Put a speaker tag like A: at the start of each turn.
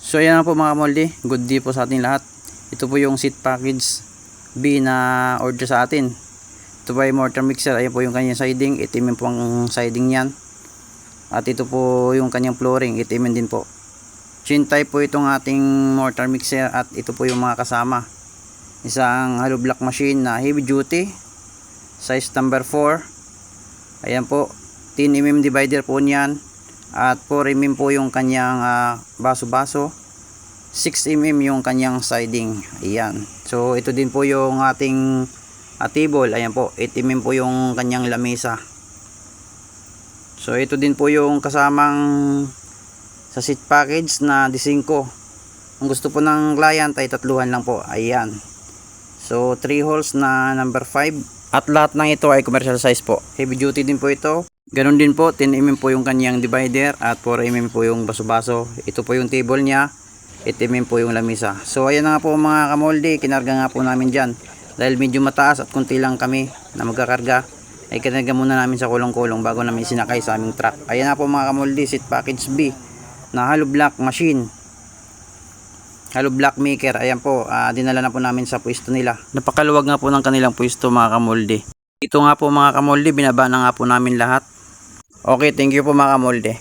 A: So ayan na po mga kamolde, good day po sa ating lahat. Ito po yung seat package B na order sa atin. Ito po ay mortar mixer, ayan po yung kanyang siding, itimin po ang siding niyan. At ito po yung kanyang flooring, itimin din po. Chin type po itong ating mortar mixer at ito po yung mga kasama. Isang hollow block machine na heavy duty, size number 4. Ayan po, 10mm divider po niyan. At 4mm po yung kanyang baso-baso, 6mm yung kanyang siding. Ayan. So ito din po yung ating table. Ayan po, 8mm po yung kanyang lamesa. So ito din po yung kasamang sa seat package na D5. Ang gusto po ng client ay tatluhan lang po. Ayan. So 3 holes na number 5. At lahat ng ito ay commercial size po. Heavy duty din po ito. Ganon din po, 10mm po yung kanyang divider at 4mm po yung baso-baso. Ito po yung table niya, 8mm po yung lamisa. So ayan na nga po mga kamolde, kinarga nga po namin dyan. Dahil medyo mataas at kunti lang kami na magkakarga, ay kinarga muna namin sa kulong-kulong bago namin sinakay sa aming truck. Ayan na po mga kamolde, seat package B na hollow block machine, hollow block maker. Ayan po, dinala na po namin sa pwesto nila. Napakaluwag nga po ng kanilang pwesto mga kamolde. Ito nga po mga kamolde, binaba na nga po namin lahat. Okay, thank you po mga kamolde.